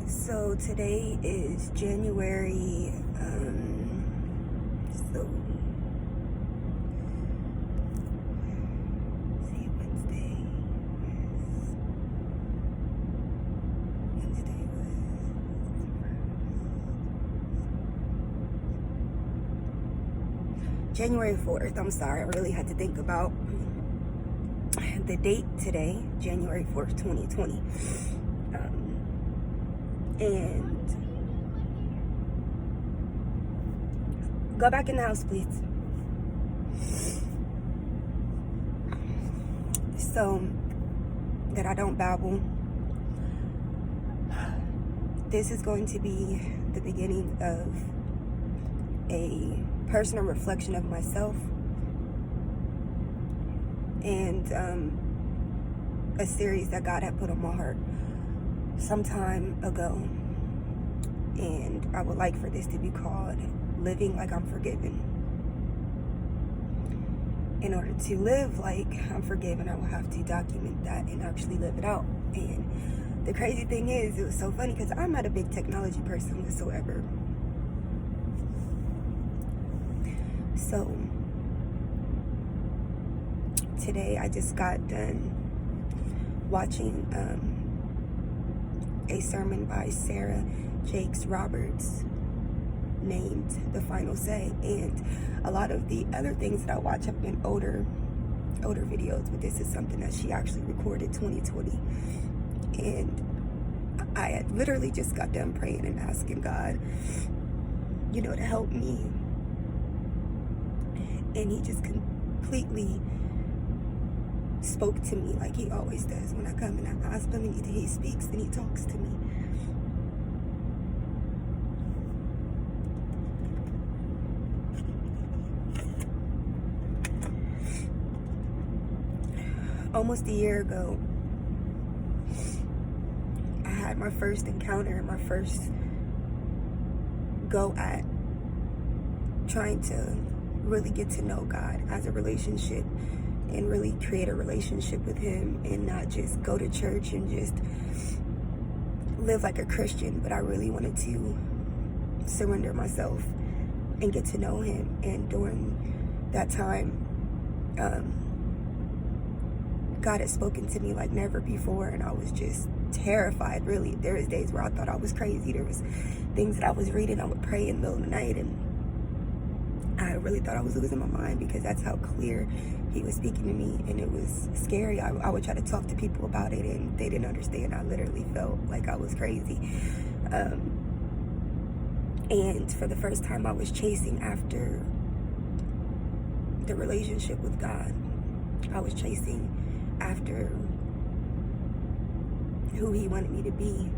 So today is January, so see, Wednesday was January 4th. I'm sorry, I really had to think about the date today, January 4th, 2020. And go back in the house, please. So that I don't babble, this is going to be the beginning of a personal reflection of myself and a series that God had put on my heart some time ago, and I would like for this to be called Living Like I'm Forgiven. In order to live like I'm forgiven, I will have to document that and actually live it out. And the crazy thing is, it was so funny because I'm not a big technology person whatsoever. So today I just got done watching a sermon by Sarah Jakes Roberts named The Final Say, and a lot of the other things that I watch have been older videos, but this is something that she actually recorded 2020. And I had literally just got done praying and asking God, to help me, and he just completely spoke to me like he always does when I come and I ask him, and he speaks and he talks to me. Almost a year ago, I had my first encounter, my first go at trying to really get to know God as a relationship and really create a relationship with him, and not just go to church and just live like a Christian, but I really wanted to surrender myself and get to know him. And during that time, God had spoken to me like never before, and I was just terrified, really. There was days where I thought I was crazy. There was things that I was reading, I would pray in the middle of the night, and I really thought I was losing my mind because that's how clear he was speaking to me, and it was scary. I would try to talk to people about it, and they didn't understand. I literally felt like I was crazy. And for the first time, I was chasing after the relationship with God. I was chasing after who he wanted me to be.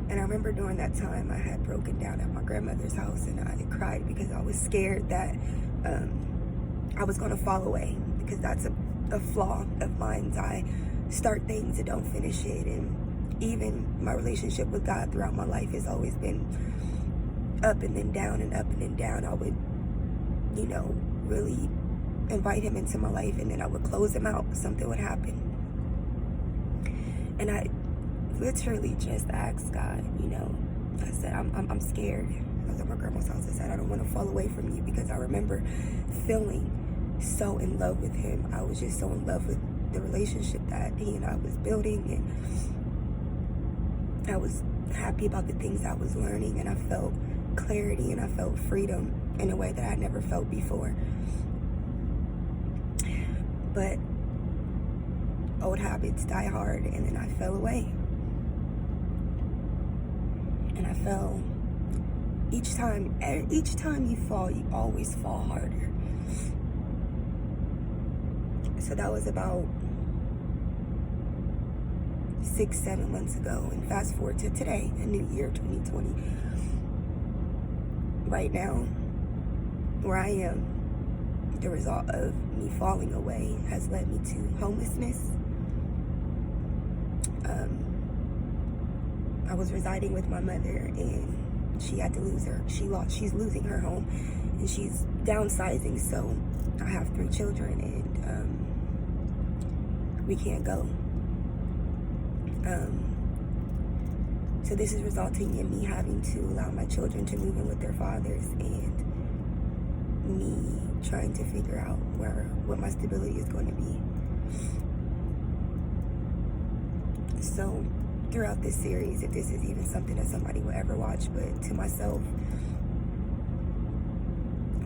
And I remember during that time I had broken down at my grandmother's house, and I cried because I was scared that I was going to fall away, because that's a flaw of mine. I start things and don't finish it. And even my relationship with God throughout my life has always been up and then down and up and then down. I would, really invite him into my life, and then I would close him out. Something would happen. And I literally just asked God, I said, I'm scared. I was at my grandma's house. I said, I don't want to fall away from you, because I remember feeling so in love with him. I was just so in love with the relationship that he and I was building, and I was happy about the things I was learning, and I felt clarity and I felt freedom in a way that I had never felt before. But old habits die hard, and then I fell away. And I fell. Each time you fall, you always fall harder. So that was about 6-7 months ago, and fast forward to today, a new year, 2020. Right now, where I am, the result of me falling away has led me to homelessness. I was residing with my mother, and she had to she's losing her home, and she's downsizing. So I have 3 children, and we can't go. So this is resulting in me having to allow my children to move in with their fathers, and me trying to figure out what my stability is going to be. So throughout this series, if this is even something that somebody will ever watch, but to myself,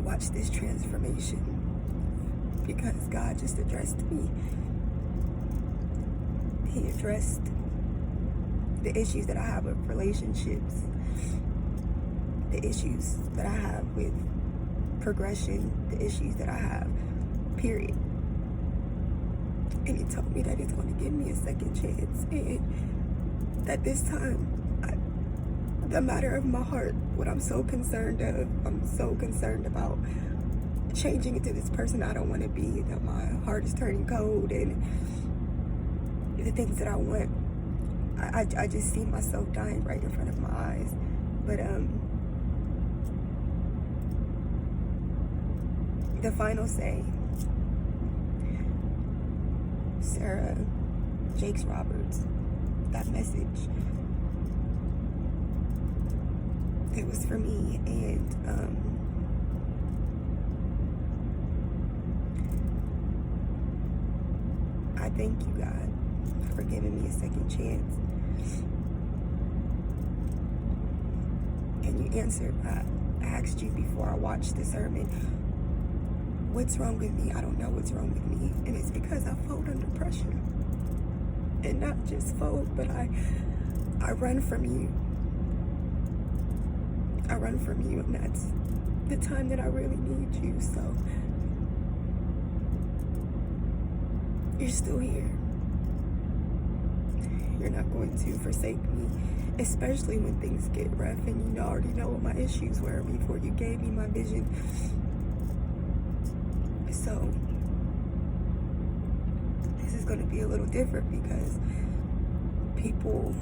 watch this transformation, because God just addressed me. He addressed the issues that I have with relationships, the issues that I have with progression, the issues that I have, period. And he told me that he's going to give me a second chance, and that this time, the matter of my heart, what I'm so concerned about changing into this person I don't want to be, that my heart is turning cold, and the things that I want, I just see myself dying right in front of my eyes. But the final say, Sarah Jakes Roberts, that message, it was for me. And I thank you, God, for giving me a second chance. And you answered. I asked you before I watched the sermon, what's wrong with me? I don't know what's wrong with me. And it's because I fold under pressure. And not just fold, but I run from you. I run from you, and that's the time that I really need you. So you're still here. You're not going to forsake me, especially when things get rough, and you already know what my issues were before you gave me my vision. So this is going to be a little different, because people,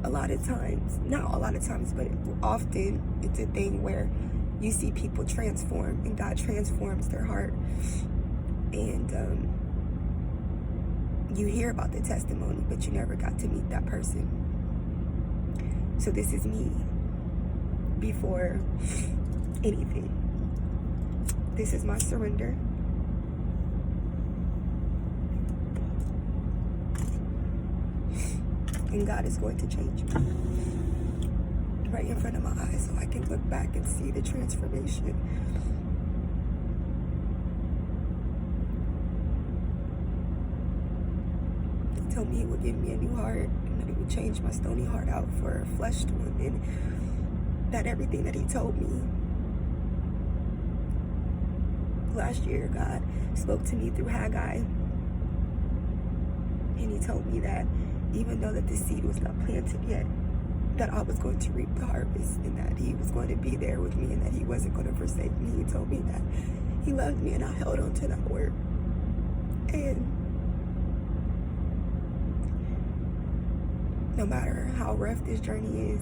a lot of times, not a lot of times, but often it's a thing where you see people transform, and God transforms their heart, and you hear about the testimony, but you never got to meet that person. So this is me before anything. This is my surrender. And God is going to change me right in front of my eyes, so I can look back and see the transformation. He told me he would give me a new heart, and that he would change my stony heart out for a fleshed one, and that everything that he told me last year, God spoke to me through Haggai, and he told me that even though that the seed was not planted yet, that I was going to reap the harvest, and that he was going to be there with me, and that he wasn't going to forsake me. He told me that he loved me, and I held on to that word. And no matter how rough this journey is,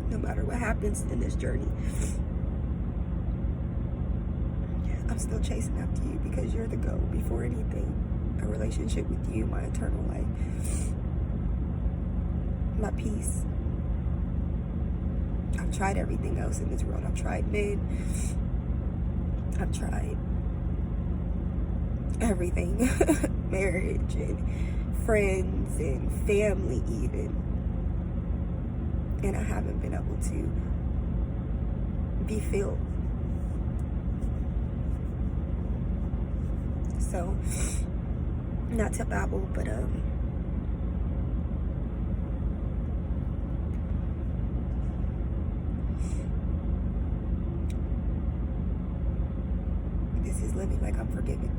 no matter what happens in this journey, I'm still chasing after you, because you're the go before anything. A relationship with you, my eternal life, my peace. I've tried everything else in this world. I've tried men. I've tried everything. Marriage and friends and family even. And I haven't been able to be filled. So, not to babble, but this is living like I'm forgiven.